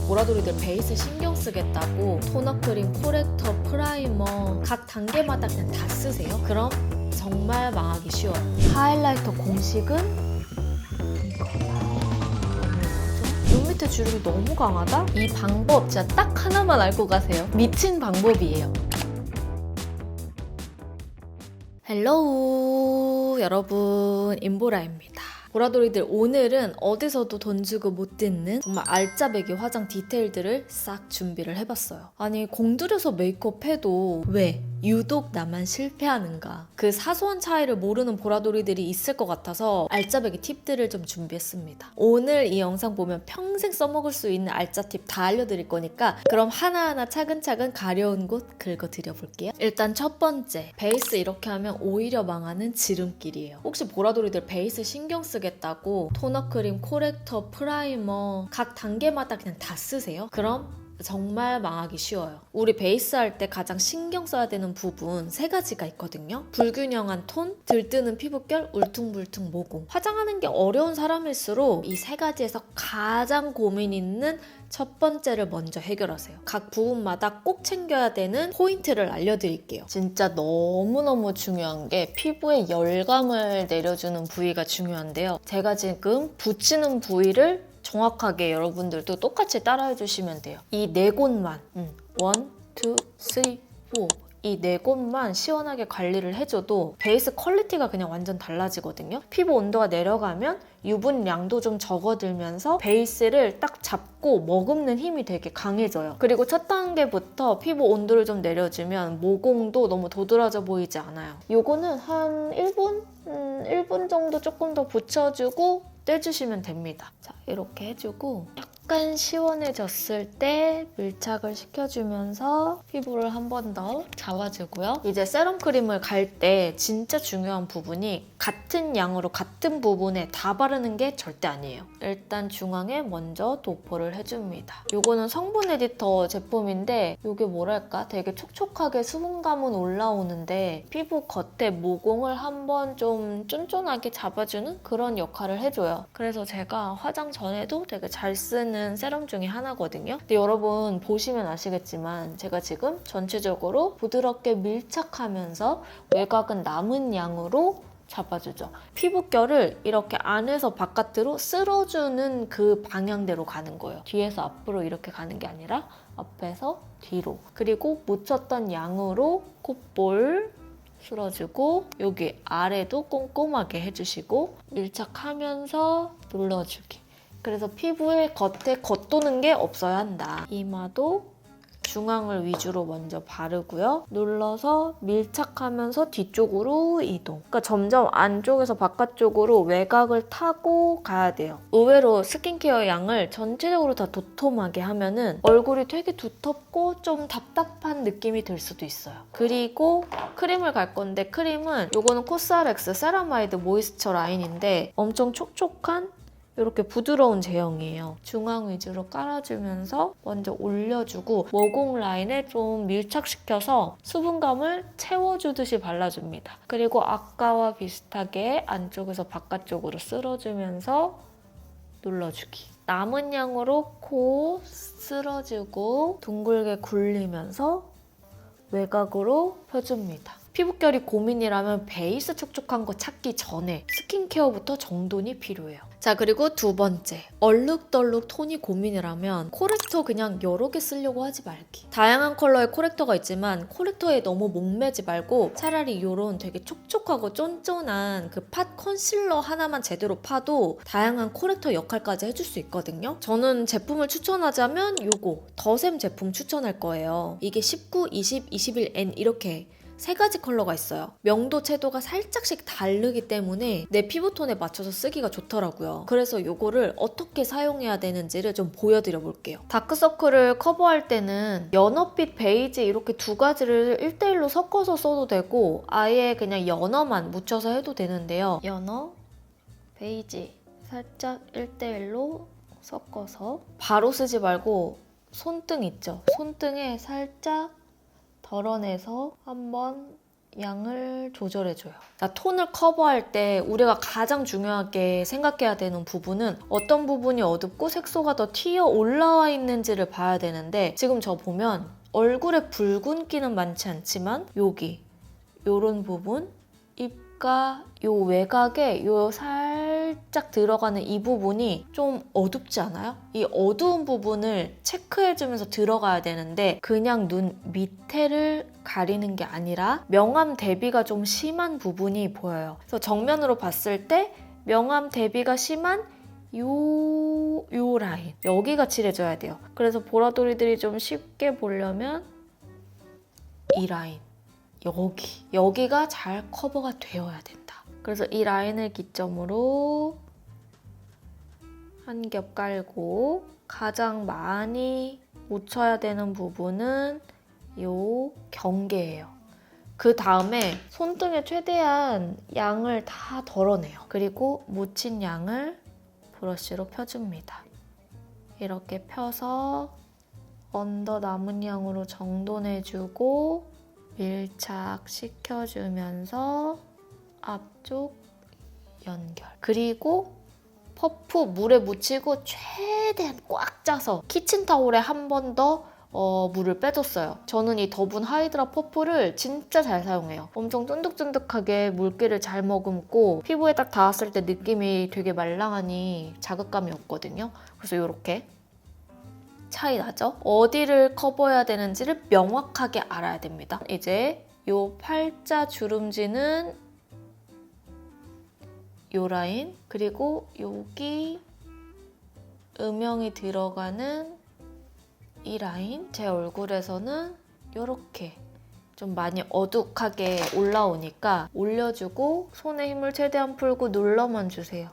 보라돌이들 베이스 신경 쓰겠다고 토너 크림, 코렉터, 프라이머 각 단계마다 그냥 다 쓰세요? 그럼 정말 망하기 쉬워요. 하이라이터 공식은 눈 밑에 주름이 너무 강하다? 이 방법 진짜 딱 하나만 알고 가세요. 미친 방법이에요. 헬로우 여러분, 임보라입니다. 보라돌이들, 오늘은 어디서도 돈 주고 못 듣는 정말 알짜배기 화장 디테일들을 싹 준비를 해봤어요. 아니, 공들여서 메이크업해도 왜 유독 나만 실패하는가, 그 사소한 차이를 모르는 보라돌이들이 있을 것 같아서 알짜배기 팁들을 좀 준비했습니다. 오늘 이 영상 보면 평생 써먹을 수 있는 알짜 팁 다 알려드릴 거니까 그럼 하나하나 차근차근 가려운 곳 긁어드려볼게요. 일단 첫 번째, 베이스 이렇게 하면 오히려 망하는 지름길이에요. 혹시 보라돌이들 베이스 신경 쓰겠다고 토너 크림, 코렉터, 프라이머 각 단계마다 그냥 다 쓰세요? 그럼 정말 망하기 쉬워요. 우리 베이스 할 때 가장 신경 써야 되는 부분 세 가지가 있거든요. 불균형한 톤, 들뜨는 피부결, 울퉁불퉁 모공. 화장하는 게 어려운 사람일수록 이 세 가지에서 가장 고민 있는 첫 번째를 먼저 해결하세요. 각 부분마다 꼭 챙겨야 되는 포인트를 알려드릴게요. 진짜 너무너무 중요한 게 피부에 열감을 내려주는 부위가 중요한데요. 제가 지금 붙이는 부위를 정확하게 여러분들도 똑같이 따라해 주시면 돼요. 이 네 곳만 1, 2, 3, 4 이 네 곳만 시원하게 관리를 해줘도 베이스 퀄리티가 그냥 완전 달라지거든요. 피부 온도가 내려가면 유분량도 좀 적어들면서 베이스를 딱 잡고 머금는 힘이 되게 강해져요. 그리고 첫 단계부터 피부 온도를 좀 내려주면 모공도 너무 도드라져 보이지 않아요. 요거는 한 1분 정도 조금 더 붙여주고 떼주시면 됩니다. 자, 이렇게 해주고 약간 시원해졌을 때 밀착을 시켜주면서 피부를 한 번 더 잡아주고요. 이제 세럼 크림을 갈 때 진짜 중요한 부분이 같은 양으로 같은 부분에 다 바르는 게 절대 아니에요. 일단 중앙에 먼저 도포를 해줍니다. 이거는 성분 에디터 제품인데 이게 뭐랄까 되게 촉촉하게 수분감은 올라오는데 피부 겉에 모공을 한번 좀 쫀쫀하게 잡아주는 그런 역할을 해줘요. 그래서 제가 화장 전에도 되게 잘 쓰는 세럼 중에 하나거든요. 근데 여러분 보시면 아시겠지만 제가 지금 전체적으로 부드럽게 밀착하면서 외곽은 남은 양으로 잡아주죠. 피부결을 이렇게 안에서 바깥으로 쓸어주는 그 방향대로 가는 거예요. 뒤에서 앞으로 이렇게 가는 게 아니라 앞에서 뒤로. 그리고 묻혔던 양으로 콧볼 쓸어주고 여기 아래도 꼼꼼하게 해주시고 밀착하면서 눌러주기. 그래서 피부의 겉에 겉도는 게 없어야 한다. 이마도 중앙을 위주로 먼저 바르고요. 눌러서 밀착하면서 뒤쪽으로 이동. 그러니까 점점 안쪽에서 바깥쪽으로 외곽을 타고 가야 돼요. 의외로 스킨케어 양을 전체적으로 다 도톰하게 하면은 얼굴이 되게 두텁고 좀 답답한 느낌이 들 수도 있어요. 그리고 크림을 갈 건데 크림은 이거는 코스알엑스 세라마이드 모이스처 라인인데 엄청 촉촉한 이렇게 부드러운 제형이에요. 중앙 위주로 깔아주면서 먼저 올려주고 모공 라인에 좀 밀착시켜서 수분감을 채워주듯이 발라줍니다. 그리고 아까와 비슷하게 안쪽에서 바깥쪽으로 쓸어주면서 눌러주기. 남은 양으로 코 쓸어주고 둥글게 굴리면서 외곽으로 펴줍니다. 피부결이 고민이라면 베이스 촉촉한 거 찾기 전에 스킨케어부터 정돈이 필요해요. 자, 그리고 두 번째, 얼룩덜룩 톤이 고민이라면 코렉터 그냥 여러 개 쓰려고 하지 말기. 다양한 컬러의 코렉터가 있지만 코렉터에 너무 목매지 말고 차라리 이런 되게 촉촉하고 쫀쫀한 그 팟 컨실러 하나만 제대로 파도 다양한 코렉터 역할까지 해줄 수 있거든요. 저는 제품을 추천하자면 요거 더샘 제품 추천할 거예요. 이게 19, 20, 21N 이렇게 세 가지 컬러가 있어요. 명도, 채도가 살짝씩 다르기 때문에 내 피부톤에 맞춰서 쓰기가 좋더라고요. 그래서 이거를 어떻게 사용해야 되는지를 좀 보여드려 볼게요. 다크서클을 커버할 때는 연어빛, 베이지 이렇게 두 가지를 1대1로 섞어서 써도 되고 아예 그냥 연어만 묻혀서 해도 되는데요. 연어, 베이지 살짝 1대1로 섞어서 바로 쓰지 말고 손등 있죠? 손등에 살짝 덜어내서 한번 양을 조절해줘요. 자, 톤을 커버할 때 우리가 가장 중요하게 생각해야 되는 부분은 어떤 부분이 어둡고 색소가 더 튀어 올라와 있는지를 봐야 되는데 지금 저 보면 얼굴에 붉은기는 많지 않지만 여기 요런 부분 입가 요 외곽에 요 살짝 들어가는 이 부분이 좀 어둡지 않아요? 이 어두운 부분을 체크해주면서 들어가야 되는데 그냥 눈 밑에를 가리는 게 아니라 명암 대비가 좀 심한 부분이 보여요. 그래서 정면으로 봤을 때 명암 대비가 심한 요 라인 여기가 칠해져야 돼요. 그래서 보라돌이들이 좀 쉽게 보려면 이 라인 여기가 잘 커버가 되어야 된다. 그래서 이 라인을 기점으로 한 겹 깔고 가장 많이 묻혀야 되는 부분은 요 경계예요. 그 다음에 손등에 최대한 양을 다 덜어내요. 그리고 묻힌 양을 브러쉬로 펴줍니다. 이렇게 펴서 언더 남은 양으로 정돈해주고 밀착시켜주면서 앞쪽 연결. 그리고 퍼프 물에 묻히고 최대한 꽉 짜서 키친타올에 한 번 더 물을 빼줬어요. 저는 이 더분 하이드라 퍼프를 진짜 잘 사용해요. 엄청 쫀득쫀득하게 물기를 잘 머금고 피부에 딱 닿았을 때 느낌이 되게 말랑하니 자극감이 없거든요. 그래서 이렇게 차이 나죠? 어디를 커버해야 되는지를 명확하게 알아야 됩니다. 이제 요 팔자 주름지는 요 라인, 그리고 여기 음영이 들어가는 이 라인, 제 얼굴에서는 이렇게 좀 많이 어둑하게 올라오니까 올려주고 손에 힘을 최대한 풀고 눌러만 주세요.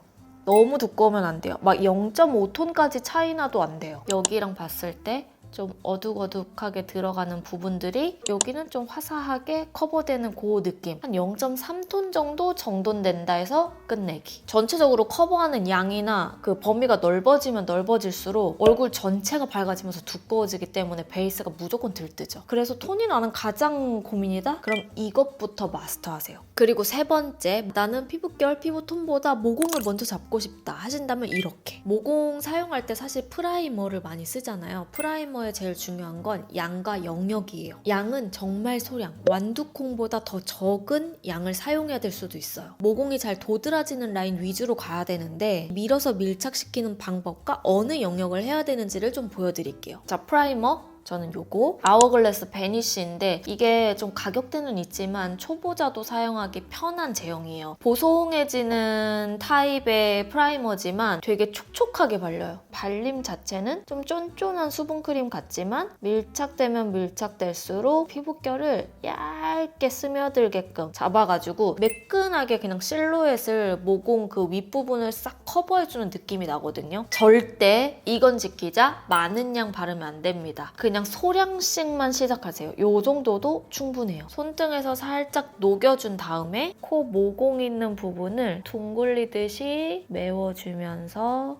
너무 두꺼우면 안 돼요. 막 0.5톤까지 차이 나도 안 돼요. 여기랑 봤을 때 좀 어둑어둑하게 들어가는 부분들이 여기는 좀 화사하게 커버되는 그 느낌. 한 0.3톤 정도 정돈된다 해서 끝내기. 전체적으로 커버하는 양이나 그 범위가 넓어지면 넓어질수록 얼굴 전체가 밝아지면서 두꺼워지기 때문에 베이스가 무조건 들뜨죠. 그래서 톤이 나는 가장 고민이다? 그럼 이것부터 마스터하세요. 그리고 세 번째, 나는 피부결, 피부톤보다 모공을 먼저 잡고 싶다 하신다면 이렇게. 모공 사용할 때 사실 프라이머를 많이 쓰잖아요. 프라이머의 제일 중요한 건 양과 영역이에요. 양은 정말 소량, 완두콩보다 더 적은 양을 사용해야 될 수도 있어요. 모공이 잘 도드라지는 라인 위주로 가야 되는데 밀어서 밀착시키는 방법과 어느 영역을 해야 되는지를 좀 보여드릴게요. 자, 프라이머. 저는 요거 아워글래스 베니쉬인데 이게 좀 가격대는 있지만 초보자도 사용하기 편한 제형이에요. 보송해지는 타입의 프라이머지만 되게 촉촉하게 발려요. 발림 자체는 좀 쫀쫀한 수분크림 같지만 밀착되면 밀착될수록 피부결을 얇게 스며들게끔 잡아가지고 매끈하게 그냥 실루엣을 모공 그 윗부분을 싹 커버해주는 느낌이 나거든요. 절대 이건 지키자 많은 양 바르면 안 됩니다. 그냥 소량씩만 시작하세요. 요 정도도 충분해요. 손등에서 살짝 녹여준 다음에 코 모공 있는 부분을 둥글리듯이 메워주면서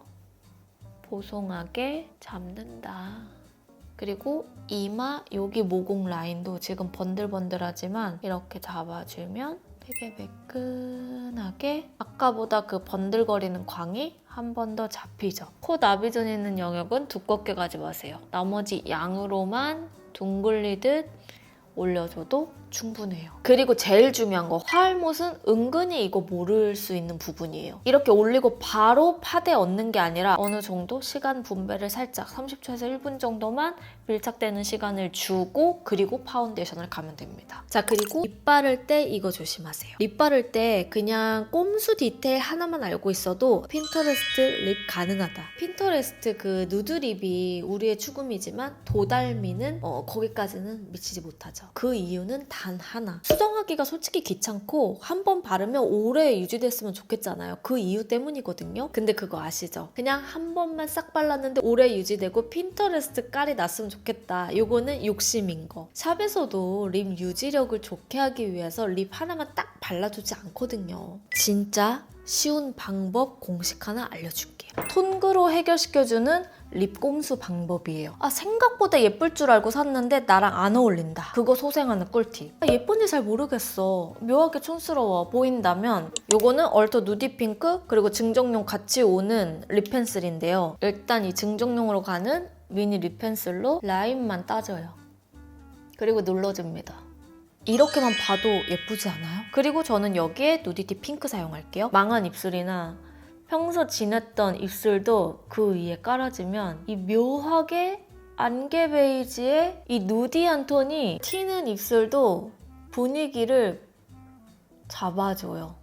보송하게 잡는다. 그리고 이마 여기 모공 라인도 지금 번들번들하지만 이렇게 잡아주면 되게 매끈하게 아까보다 그 번들거리는 광이 한 번 더 잡히죠. 코 나비존 있는 영역은 두껍게 가지 마세요. 나머지 양으로만 둥글리듯 올려줘도 충분해요. 그리고 제일 중요한 거, 화알못은 은근히 이거 모를 수 있는 부분이에요. 이렇게 올리고 바로 파데 얹는 게 아니라 어느 정도 시간 분배를 살짝 30초에서 1분 정도만 밀착되는 시간을 주고 그리고 파운데이션을 가면 됩니다. 자, 그리고 립 바를 때 이거 조심하세요. 립 바를 때 그냥 꼼수 디테일 하나만 알고 있어도 핀터레스트 립 가능하다. 핀터레스트 그 누드립이 우리의 추구미지만 도달미는 거기까지는 미치지 못하죠. 그 이유는 단 하나. 수정하기가 솔직히 귀찮고 한 번 바르면 오래 유지됐으면 좋겠잖아요. 그 이유 때문이거든요. 근데 그거 아시죠? 그냥 한 번만 싹 발랐는데 오래 유지되고 핀터레스트 깔이 났으면 좋겠다. 요거는 욕심인 거. 샵에서도 립 유지력을 좋게 하기 위해서 립 하나만 딱 발라주지 않거든요. 진짜 쉬운 방법 공식 하나 알려줄게요. 톤그로 해결시켜주는 립 꼼수 방법이에요. 생각보다 예쁠 줄 알고 샀는데 나랑 안 어울린다. 그거 소생하는 꿀팁. 예쁜지 잘 모르겠어. 묘하게 촌스러워 보인다면 요거는 얼터 누디 핑크 그리고 증정용 같이 오는 립 펜슬인데요. 일단 이 증정용으로 가는 미니 립 펜슬로 라인만 따져요. 그리고 눌러줍니다. 이렇게만 봐도 예쁘지 않아요? 그리고 저는 여기에 누디티 핑크 사용할게요. 망한 입술이나 평소 지냈던 입술도 그 위에 깔아주면 이 묘하게 안개 베이지에 이 누디한 톤이 튀는 입술도 분위기를 잡아줘요.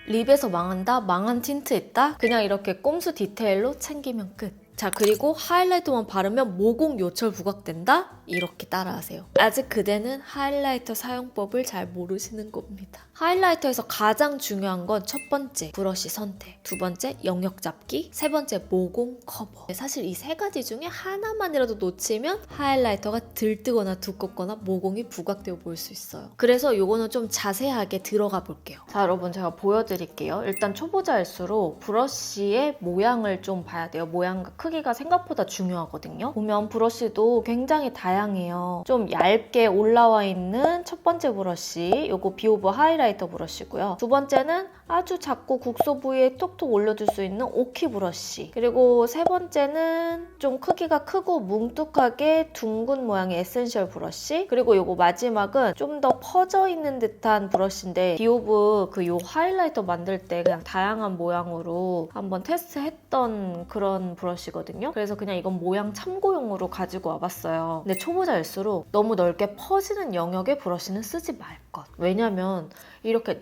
립에서 망한다? 망한 틴트 있다? 그냥 이렇게 꼼수 디테일로 챙기면 끝. 자, 그리고 하이라이터만 바르면 모공 요철 부각된다? 이렇게 따라하세요. 아직 그대는 하이라이터 사용법을 잘 모르시는 겁니다. 하이라이터에서 가장 중요한 건 첫 번째, 브러쉬 선택, 두 번째, 영역 잡기, 세 번째, 모공 커버. 사실 이 세 가지 중에 하나만이라도 놓치면 하이라이터가 들뜨거나 두껍거나 모공이 부각되어 보일 수 있어요. 그래서 요거는 좀 자세하게 들어가 볼게요. 자, 여러분 제가 보여드릴게요. 일단 초보자일수록 브러쉬의 모양을 좀 봐야 돼요. 모양과 크기가 생각보다 중요하거든요. 보면 브러쉬도 굉장히 다양해요. 좀 얇게 올라와 있는 첫 번째 브러쉬, 요거 비오브 하이라이터 브러쉬고요. 두 번째는 아주 작고 국소 부위에 톡톡 올려줄 수 있는 오키 브러쉬. 그리고 세 번째는 좀 크기가 크고 뭉툭하게 둥근 모양의 에센셜 브러쉬. 그리고 요거 마지막은 좀 더 퍼져 있는 듯한 브러쉬인데 비오브 그 요 하이라이터 만들 때 그냥 다양한 모양으로 한번 테스트했던 그런 브러쉬거든요. 그래서 그냥 이건 모양 참고용으로 가지고 와봤어요. 근데 초보자일수록 너무 넓게 퍼지는 영역의 브러쉬는 쓰지 말 것. 왜냐면 이렇게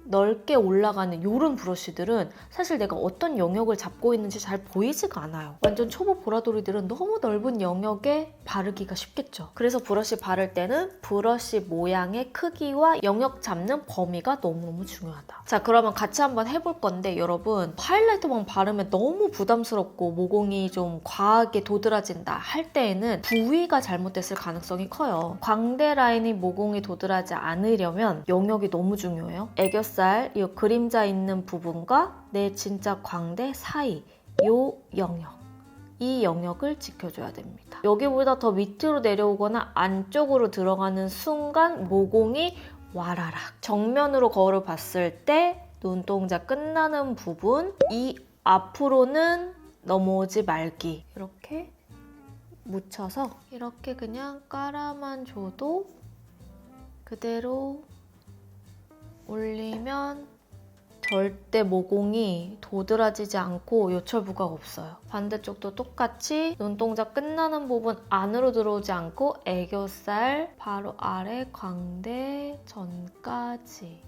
넓게 올라가는 이런 브러쉬들은 사실 내가 어떤 영역을 잡고 있는지 잘 보이지가 않아요. 완전 초보 보라돌이들은 너무 넓은 영역에 바르기가 쉽겠죠. 그래서 브러쉬 바를 때는 브러쉬 모양의 크기와 영역 잡는 범위가 너무너무 중요하다. 자, 그러면 같이 한번 해볼 건데 여러분 하이라이터만 바르면 너무 부담스럽고 모공이 좀 과하게 도드라진다 할 때에는 부위가 잘못됐을 가능성이 커요. 광대 라인이 모공이 도드라지 않으려면 영역이 너무 중요해요. 애교살 이 그림자 있는 부분과 내 진짜 광대 사이 요 영역, 이 영역을 지켜줘야 됩니다. 여기보다 더 밑으로 내려오거나 안쪽으로 들어가는 순간 모공이 와라락. 정면으로 거울을 봤을 때 눈동자 끝나는 부분, 이 앞으로는 넘어오지 말기. 이렇게 묻혀서 이렇게 그냥 깔아만 줘도 그대로 올리면 절대 모공이 도드라지지 않고 요철 부각 없어요. 반대쪽도 똑같이 눈동자 끝나는 부분 안으로 들어오지 않고 애교살 바로 아래 광대 전까지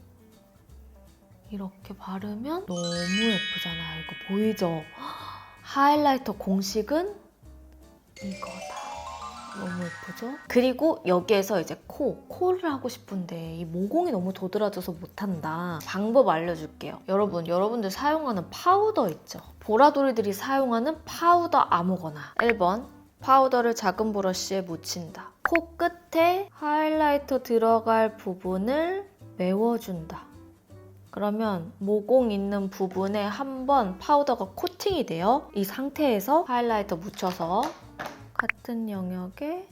이렇게 바르면 너무 예쁘잖아요. 이거 보이죠? 하이라이터 공식은 이거다. 너무 예쁘죠? 그리고 여기에서 이제 코를 하고 싶은데 이 모공이 너무 도드라져서 못한다. 방법 알려줄게요. 여러분들 사용하는 파우더 있죠? 보라돌이들이 사용하는 파우더 아무거나. 1번, 파우더를 작은 브러쉬에 묻힌다. 코 끝에 하이라이터 들어갈 부분을 메워준다. 그러면 모공 있는 부분에 한번 파우더가 코팅이 돼요. 이 상태에서 하이라이터 묻혀서 같은 영역에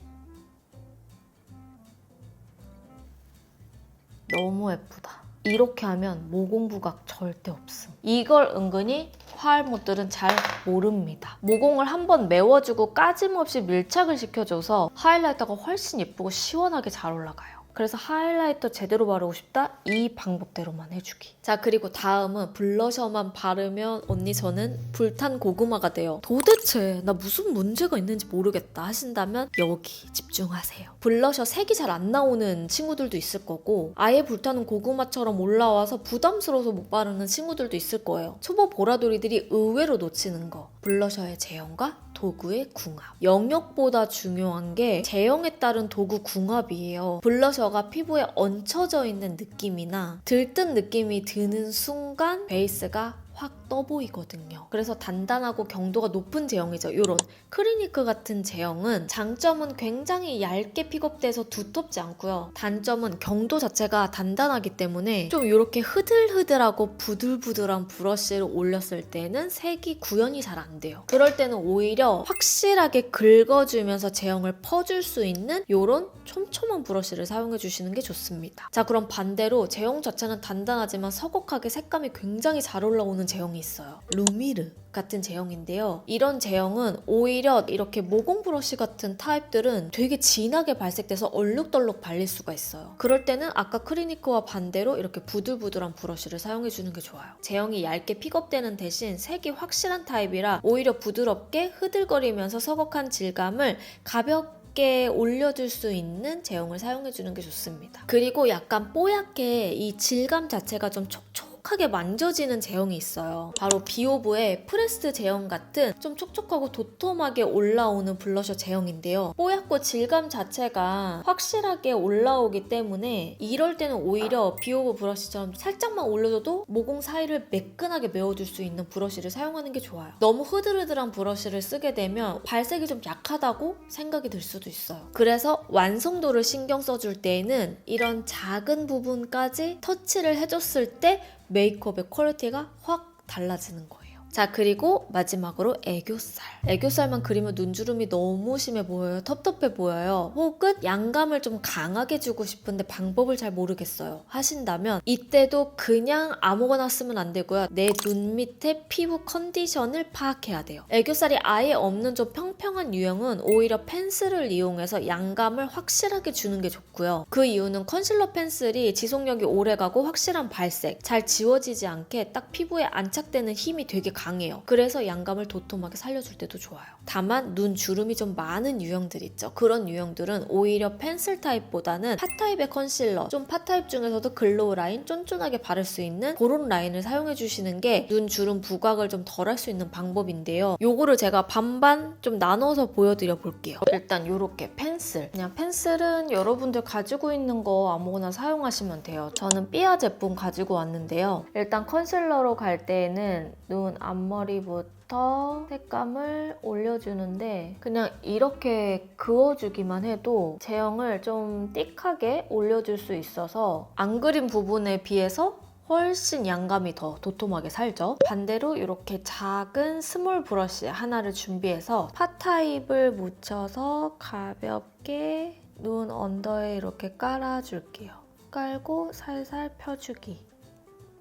너무 예쁘다. 이렇게 하면 모공 부각 절대 없음. 이걸 은근히 화알못들은 잘 모릅니다. 모공을 한번 메워주고 까짐없이 밀착을 시켜줘서 하이라이터가 훨씬 예쁘고 시원하게 잘 올라가요. 그래서 하이라이터 제대로 바르고 싶다? 이 방법대로만 해주기. 자, 그리고 다음은 블러셔만 바르면 언니 저는 불탄 고구마가 돼요. 도대체 나 무슨 문제가 있는지 모르겠다 하신다면 여기 집중하세요. 블러셔 색이 잘 안 나오는 친구들도 있을 거고 아예 불타는 고구마처럼 올라와서 부담스러워서 못 바르는 친구들도 있을 거예요. 초보 보라돌이들이 의외로 놓치는 거. 블러셔의 제형과 도구의 궁합. 영역보다 중요한 게 제형에 따른 도구 궁합이에요. 블러셔가 피부에 얹혀져 있는 느낌이나 들뜬 느낌이 드는 순간 베이스가 확 떠 보이거든요. 그래서 단단하고 경도가 높은 제형이죠. 이런 크리니크 같은 제형은 장점은 굉장히 얇게 픽업돼서 두텁지 않고요. 단점은 경도 자체가 단단하기 때문에 좀 이렇게 흐들흐들하고 부들부들한 브러쉬를 올렸을 때는 색이 구현이 잘 안 돼요. 그럴 때는 오히려 확실하게 긁어주면서 제형을 퍼줄 수 있는 이런 촘촘한 브러쉬를 사용해 주시는 게 좋습니다. 자, 그럼 반대로 제형 자체는 단단하지만 서걱하게 색감이 굉장히 잘 올라오는 제형이 있어요. 루미르 같은 제형인데요. 이런 제형은 오히려 이렇게 모공 브러쉬 같은 타입들은 되게 진하게 발색돼서 얼룩덜룩 발릴 수가 있어요. 그럴 때는 아까 크리니크와 반대로 이렇게 부들부들한 브러쉬를 사용해주는 게 좋아요. 제형이 얇게 픽업되는 대신 색이 확실한 타입이라 오히려 부드럽게 흐들거리면서 서걱한 질감을 가볍게 올려줄 수 있는 제형을 사용해주는 게 좋습니다. 그리고 약간 뽀얗게 이 질감 자체가 좀 촉촉하게 만져지는 제형이 있어요. 바로 비오브의 프레스드 제형 같은 좀 촉촉하고 도톰하게 올라오는 블러셔 제형인데요. 뽀얗고 질감 자체가 확실하게 올라오기 때문에 이럴 때는 오히려 비오브 브러쉬처럼 살짝만 올려줘도 모공 사이를 매끈하게 메워줄 수 있는 브러쉬를 사용하는 게 좋아요. 너무 흐들흐들한 브러쉬를 쓰게 되면 발색이 좀 약하다고 생각이 들 수도 있어요. 그래서 완성도를 신경 써줄 때에는 이런 작은 부분까지 터치를 해줬을 때 메이크업의 퀄리티가 확 달라지는 거예요. 자, 그리고 마지막으로 애교살. 애교살만 그리면 눈주름이 너무 심해 보여요. 텁텁해 보여요. 혹은 양감을 좀 강하게 주고 싶은데 방법을 잘 모르겠어요. 하신다면 이때도 그냥 아무거나 쓰면 안 되고요. 내 눈 밑에 피부 컨디션을 파악해야 돼요. 애교살이 아예 없는 좀 평평한 유형은 오히려 펜슬을 이용해서 양감을 확실하게 주는 게 좋고요. 그 이유는 컨실러 펜슬이 지속력이 오래가고 확실한 발색, 잘 지워지지 않게 딱 피부에 안착되는 힘이 되게 강해요. 그래서 양감을 도톰하게 살려줄 때도 좋아요. 다만 눈 주름이 좀 많은 유형들 있죠. 그런 유형들은 오히려 펜슬 타입보다는 팟 타입의 컨실러, 좀 팟 타입 중에서도 글로우 라인 쫀쫀하게 바를 수 있는 그런 라인을 사용해 주시는 게 눈 주름 부각을 좀 덜 할 수 있는 방법인데요. 요거를 제가 반반 좀 나눠서 보여드려 볼게요. 일단 요렇게 펜슬. 그냥 펜슬은 여러분들 가지고 있는 거 아무거나 사용하시면 돼요. 저는 삐아 제품 가지고 왔는데요. 일단 컨실러로 갈 때에는 눈 앞머리부터 색감을 올려주는데 그냥 이렇게 그어주기만 해도 제형을 좀 띡하게 올려줄 수 있어서 안 그린 부분에 비해서 훨씬 양감이 더 도톰하게 살죠. 반대로 이렇게 작은 스몰 브러쉬 하나를 준비해서 팟 타입을 묻혀서 가볍게 눈 언더에 이렇게 깔아줄게요. 깔고 살살 펴주기.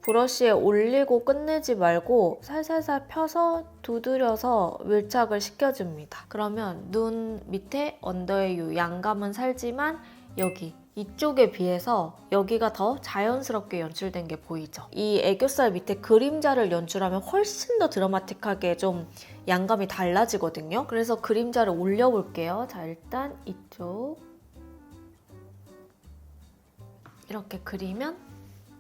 브러쉬에 올리고 끝내지 말고 살살살 펴서 두드려서 밀착을 시켜줍니다. 그러면 눈 밑에 언더의 이 양감은 살지만 여기 이쪽에 비해서 여기가 더 자연스럽게 연출된 게 보이죠? 이 애교살 밑에 그림자를 연출하면 훨씬 더 드라마틱하게 좀 양감이 달라지거든요. 그래서 그림자를 올려볼게요. 자, 일단 이쪽 이렇게 그리면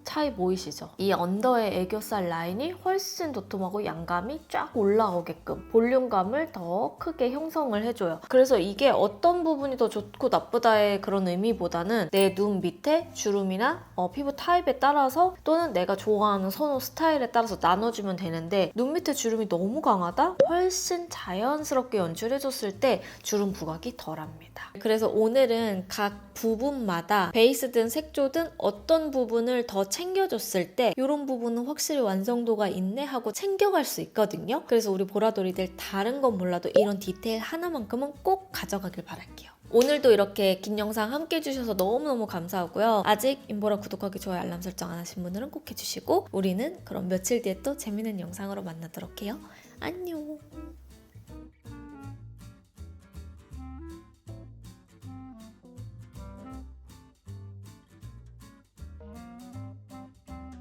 차이 보이시죠? 이 언더의 애교살 라인이 훨씬 도톰하고 양감이 쫙 올라오게끔 볼륨감을 더 크게 형성을 해줘요. 그래서 이게 어떤 부분이 더 좋고 나쁘다의 그런 의미보다는 내 눈 밑에 주름이나 피부 타입에 따라서 또는 내가 좋아하는 선호 스타일에 따라서 나눠주면 되는데 눈 밑에 주름이 너무 강하다? 훨씬 자연스럽게 연출해줬을 때 주름 부각이 덜합니다. 그래서 오늘은 각 부분마다 베이스든 색조든 어떤 부분을 더 챙겨줬을 때 이런 부분은 확실히 완성도가 있네 하고 챙겨갈 수 있거든요. 그래서 우리 보라돌이들 다른 건 몰라도 이런 디테일 하나만큼은 꼭 가져가길 바랄게요. 오늘도 이렇게 긴 영상 함께 해주셔서 너무너무 감사하고요. 아직 인보라 구독하기, 좋아요, 알람 설정 안 하신 분들은 꼭 해주시고 우리는 그럼 며칠 뒤에 또 재밌는 영상으로 만나도록 해요. 안녕.